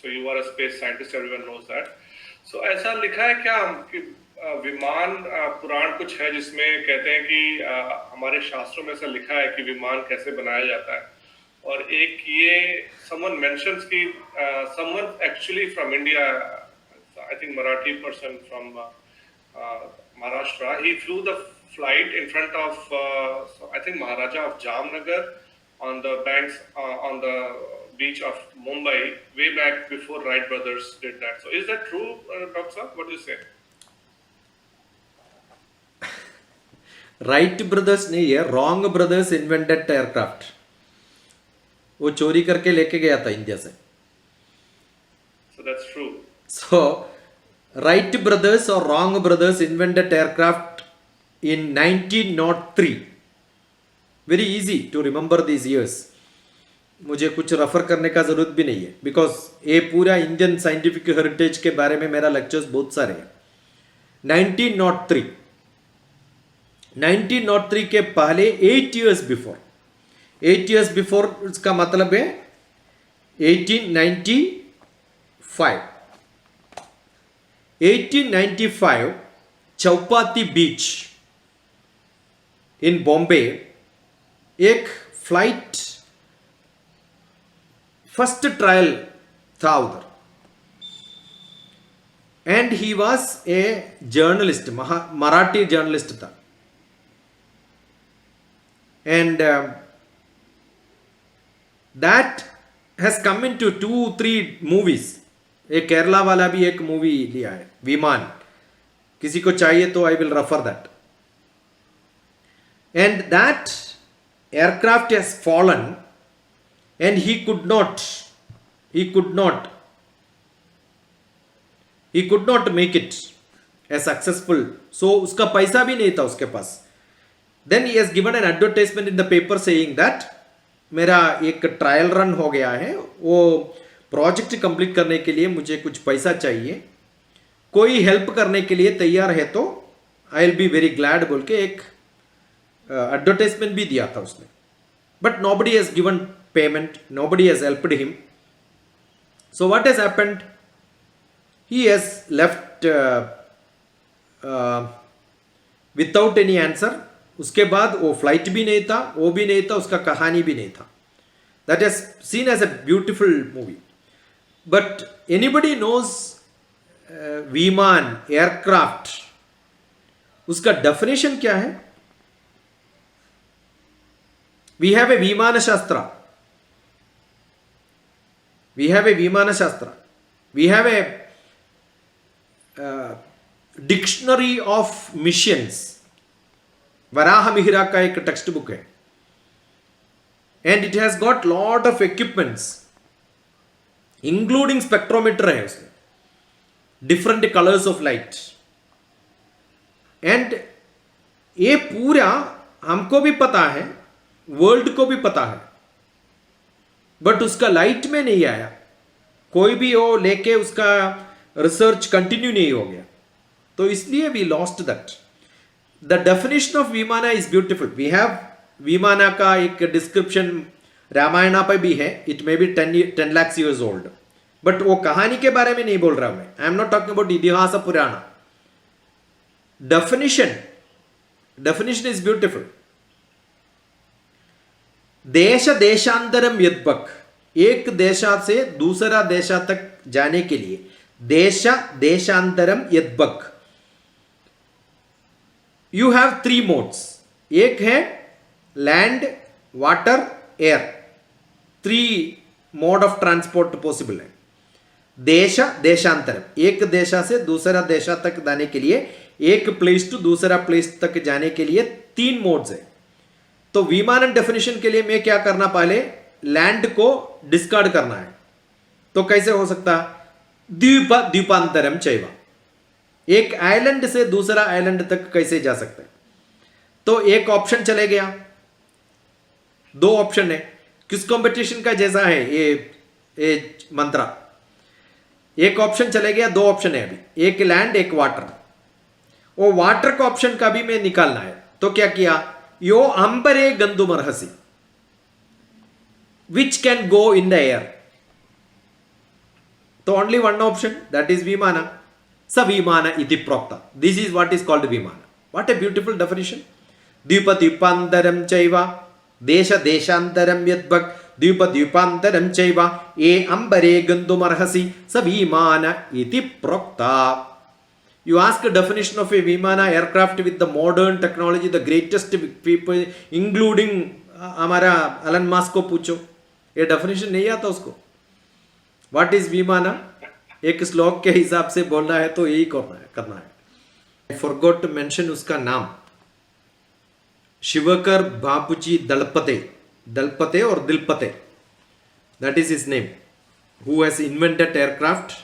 So you are a space scientist, everyone knows that. So ऐसा लिखा है क्या कि विमान पुराण कुछ है जिसमें कहते हैं कि हमारे शास्त्रों में ऐसा लिखा है कि विमान कैसे बनाया जाता है, और एक ये someone mentions कि someone actually from India, I think Marathi person from Maharashtra, he flew the flight in front of so I think Maharaja of Jamnagar on the banks on the beach of Mumbai way back before Wright brothers did that. So is that true, Dr. Saab? What do you say? Wright brothers नहीं है, wrong brothers invented aircraft. वो चोरी करके लेके गया था India से. So that's true. So Wright brothers or wrong brothers invented aircraft in 1903. Very easy to remember these years. मुझे कुछ रेफर करने का जरूरत भी नहीं है, बिकॉज ये पूरा इंडियन साइंटिफिक हेरिटेज के बारे में मेरा लेक्चर्स बहुत सारे हैं. 1903 1903 के पहले 8 years बिफोर, 8 years बिफोर इसका मतलब है 1895. 1895 चौपाती बीच इन बॉम्बे एक फ्लाइट फर्स्ट ट्रायल था उधर. And he was a journalist, Marathi journalist था. And that has come in to 2-3 movies. एक केरला वाला भी एक मूवी लिया है, विमान. किसी को चाहिए तो I will refer that. And that aircraft has fallen and he could not make it as successful. So उसका पैसा भी नहीं था उसके पास. Then he has given an advertisement in the paper saying that मेरा एक ट्रायल रन हो गया है, वो प्रोजेक्ट कंप्लीट करने के लिए मुझे कुछ पैसा चाहिए, कोई हेल्प करने के लिए तैयार है तो I will be very glad बोल के एक एडवर्टाइजमेंट भी दिया था उसने. But nobody has given payment, nobody has helped him. So what has happened? He has left without any answer. उसके बाद वो फ्लाइट भी नहीं था, वो भी नहीं था, उसका कहानी भी नहीं था. That is seen as a beautiful movie. But anybody knows विमान, एयरक्राफ्ट, उसका डेफिनेशन क्या है? We have a विमान शास्त्र. We have a Vimana Shastra. We have a dictionary of missions. Varaha Mihira का एक टेक्स्ट बुक है. And it has got lot of equipments, including spectrometer है उसमें, different colors of light. And ये पूरा हमको भी पता है, वर्ल्ड को भी पता है, बट उसका लाइट में नहीं आया. कोई भी वो लेके उसका रिसर्च कंटिन्यू नहीं हो गया, तो इसलिए we lost that. The definition of vimana is beautiful. We have vimana का एक डिस्क्रिप्शन रामायणा पर भी है. It may be 10 lakhs years old, but वो कहानी के बारे में नहीं बोल रहा मैं. I am not talking about itihas purana. Definition is beautiful. देश देशांतरम यद्बक, एक देशा से दूसरा देशा तक जाने के लिए देश देशांतरम यद्बक. You have 3 modes. एक है land, water, air. 3 mode of transport possible है. देश देशांतरम, एक देशा से दूसरा देशा तक जाने के लिए, एक प्लेस टू दूसरा प्लेस तक जाने के लिए 3 modes है. तो विमान डेफिनेशन के लिए मैं क्या करना, पहले लैंड को डिस्कार्ड करना है. तो कैसे हो सकता? द्वीपांतरम चैव, एक आइलैंड से दूसरा आइलैंड तक कैसे जा सकते हैं? तो एक ऑप्शन चले गया. 2 ऑप्शन है. किस कंपटीशन का जैसा है ये मंत्रा. एक ऑप्शन चले गया, 2 ऑप्शन है अभी, एक लैंड एक वाटर. वो वाटर का ऑप्शन का भी मैं निकालना है. तो क्या किया, यो अंबरे गंधुमर्हसी, which can go in the air. तो only one option, that is vimana. Sa vimana iti prokta. This is what is called vimana. What a beautiful definition. Dvipa dvipantaram chaiva desha deshantaram yadbhak dvipa dvipantaram chaiva e ambare gandumarhasi sa vimana iti prokta. You ask a definition of a vimana aircraft with the modern technology, the greatest people including हमारा Elon mask को पूछो, ये definition नहीं आता उसको. What is विमाना, एक श्लोक के हिसाब से बोलना है तो यही करना है. आई फॉरगॉट टू मेंशन उसका नाम. शिवकर बापूजी दलपते, दलपते और Dilpate, that is his name, who has invented aircraft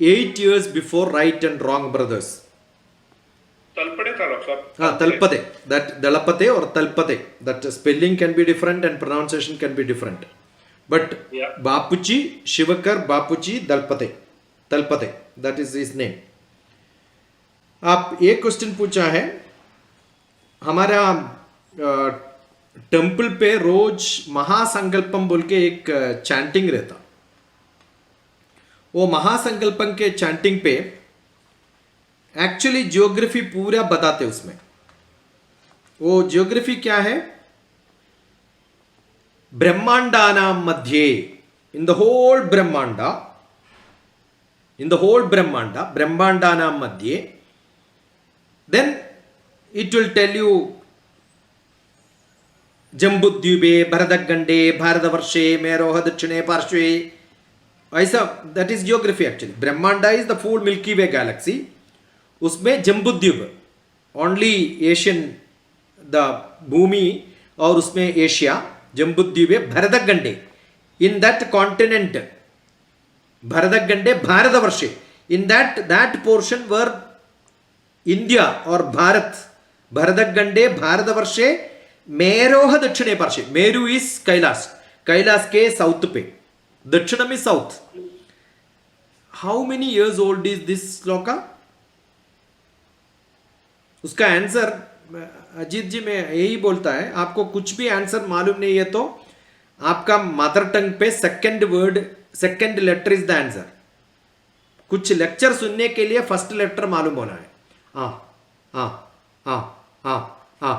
8 years before Wright and Wrong brothers. Talpade था साहब. हाँ, तलपते, that दलपते और तलपते, that spelling can be different and pronunciation can be different. But Yeah. Bapuji, Shivkar Bapuji दलपते, तलपते, that is his name. आप एक question पूछा है, हमारा temple पे रोज महासंकल्पम बोल के एक चैंटिंग रहता. वो महासंकल्पम के चैंटिंग पे एक्चुअली जियोग्राफी पूरा बताते उसमें. वो जियोग्राफी क्या है, ब्रह्मांडानां मध्ये, in the whole Brahmanda, in the whole Brahmanda, ब्रह्मांडानां मध्ये, then it will tell you जम्बुद्वीपे, भरतखंडे, भारतवर्षे, मेरोह दक्षिणे पार्श्वे, ऐसा, that is geography. Actually Brahmanda is the full milky way galaxy. उसमें जम्बुद्वीप ओनली एशियन, द भूमि, और उसमें एशिया, जम्बुद्वीप, भरतखंडे, इन दैट कॉन्टिनेंट, भरतखंडे भारतवर्षे, in that portion where India और भारत, भरतखंडे भारतवर्षे, मेरोह दक्षिणे पार्श्वे, मेरु इज कैलाश, कैलाश के साउथ पे, दक्षिणम is south. How many years old is this shloka? उसका आंसर अजीत जी में यही बोलता है, आपको कुछ भी आंसर मालूम नहीं है तो आपका मदर टंग पे second word, second letter is the answer. कुछ लेक्चर सुनने के लिए फर्स्ट लेटर मालूम होना है. आ आ आ आ आ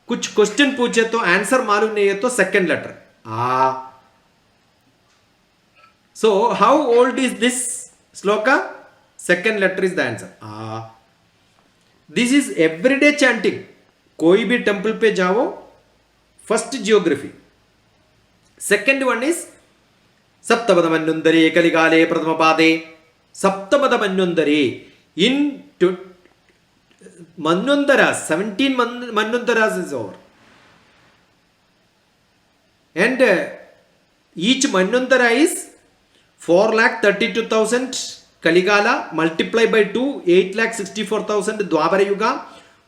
कुछ क्वेश्चन पूछे तो आंसर मालूम नहीं है तो सेकंड लेटर आ. So how old is this shloka? Second letter is the answer आ. This is everyday chanting. कोई भी टेम्पल पे जाओ, first geography. Second one is सप्तपद मन्वंतरे कलिकाले प्रथम पादे, सप्तपद मन्वंतरे, in Manvantara, 17 Manvantaras is over. And each Manvantara is 4,32,000 Kaligala, multiply by 2, 8,64,000 Dwapara Yuga,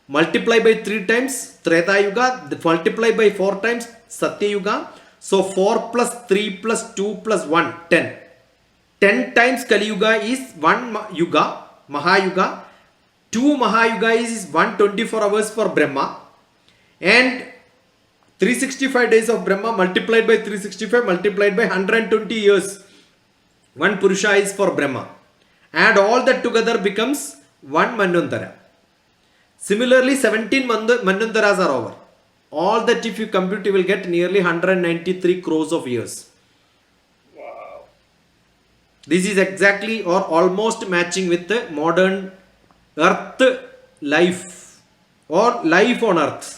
multiply by 3 times Treta Yuga, multiply by 4 times Satya Yuga. So 4 plus 3 plus 2 plus 1, 10. 10 times Kali Yuga is 1 Yuga, Mahayuga. 2 Mahayuga is 124 hours for Brahma. And 365 days of Brahma multiplied by 365 multiplied by 120 years. 1 Purusha is for Brahma. And all that together becomes 1 Manvantara. Similarly, 17 Manvantaras are over. All that if you compute, you will get nearly 193 crores of years. Wow. This is exactly or almost matching with the modern earth life or life on earth.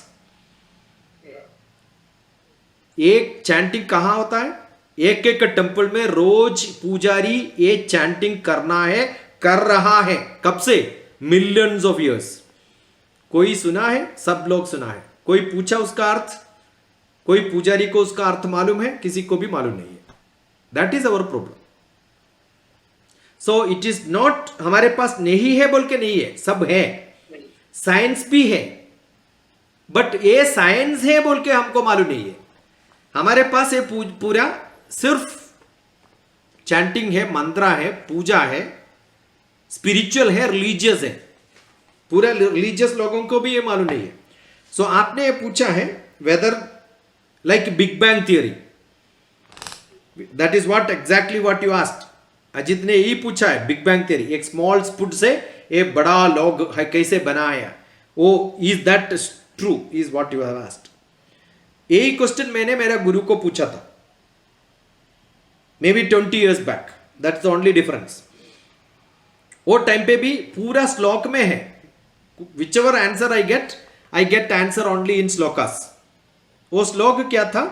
एक chanting कहाँ होता है? एक एक temple में रोज पुजारी ये chanting करना है, कर रहा है. कब से? Millions of years. कोई सुना है? सब लोग सुना है. कोई पूछा उसका अर्थ? कोई पुजारी को उसका अर्थ मालूम है? किसी को भी मालूम नहीं है. That is our problem. So it is not हमारे पास नहीं है बोल के नहीं है, सब है. साइंस भी है, बट ये साइंस है बोल के हमको मालूम नहीं है. हमारे पास ये पूरा सिर्फ चैंटिंग है, मंत्रा है, पूजा है, स्पिरिचुअल है, रिलीजियस है. पूरा रिलीजियस लोगों को भी ये मालूम नहीं है. सो आपने ये पूछा है whether like big bang theory, that is what exactly what you asked. Ajit ने यही पूछा है, बिग बैंग थियरी, एक स्मॉल स्पुट से एक बड़ा लॉग है कैसे बनाया, वो is that true, is what you have asked. यही क्वेश्चन मैंने मेरा गुरु को पूछा था maybe 20 years back, that's the only difference. वो टाइम पे भी पूरा श्लोक में है, which ever answer I get answer only in shlokas. वो श्लोक क्या था,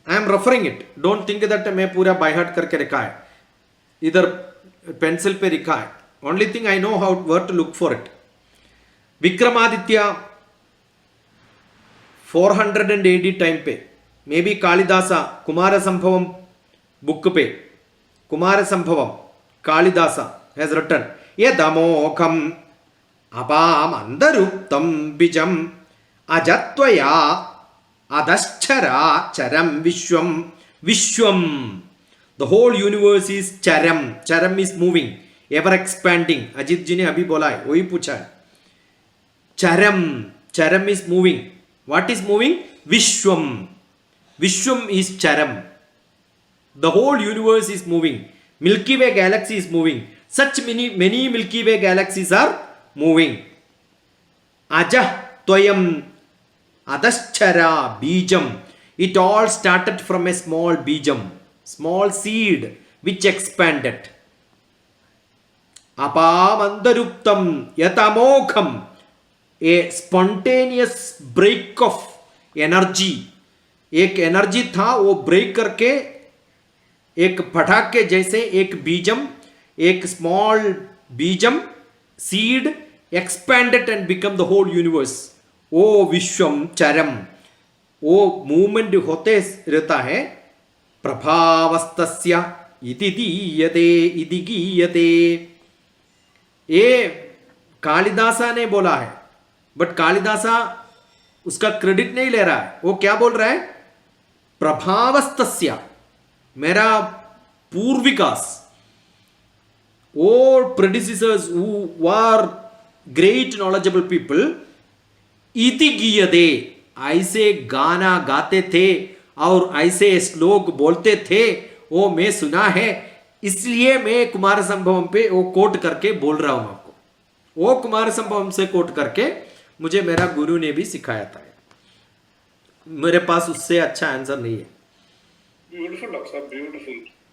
I am referring it, don't think that मैं पूरा बाय हार्ट करके रखा है, इधर पेंसिल पे लिखा है, only thing I know how where to look for it. Vikramaditya 400 AD time पे maybe Kalidasa Kumarasambhavam book पे, Kumarasambhavam Kalidasa has written यदमोघम अपाम अंदरुक्तम बीजम अजत्वया अधश्चरा चरम विश्वम विश्वम। द होल यूनिवर्स इज चरम, चरम is moving, ever expanding. Ajit ji ने अभी बोला है, वही पूछा है, चरम, चरम is moving, what is moving, विश्वम, विश्वम इज चरम, the whole universe is moving, Milky way galaxy is moving, such many Milky Way galaxies are moving. Aja Toyam Adaschara Bijam. It all started from a small bijam, small seed which expanded. Apamandaruptam Yatamokham, a spontaneous break of energy. एक energy था, वो break करके एक पटाखे जैसे एक बीजम, एक स्मॉल बीजम seed expanded and become the whole universe. ओ विश्वम चरम, वो मूवमेंट होते रहता है। प्रभावस्तस्य इति दीयते इति गीयते, ये कालिदासा ने बोला है, बट कालिदासा उसका क्रेडिट नहीं ले रहा है। वो क्या बोल रहा है, प्रभावस्तस्य, मेरा पूर्विकास, all predecessors who were great knowledgeable people, इति गीयते, ऐसे गाना गाते थे और ऐसे श्लोक बोलते थे, वो मैं सुना है, इसलिए मैं कुमार संभवम पे वो कोट करके बोल रहा हूं आपको। वो कुमार संभवम से कोट करके मुझे मेरा गुरु ने भी सिखाया था, मेरे पास उससे अच्छा आंसर नहीं है। ब्यूटीफुल डॉक्टर साहब, ब्यूटीफुल।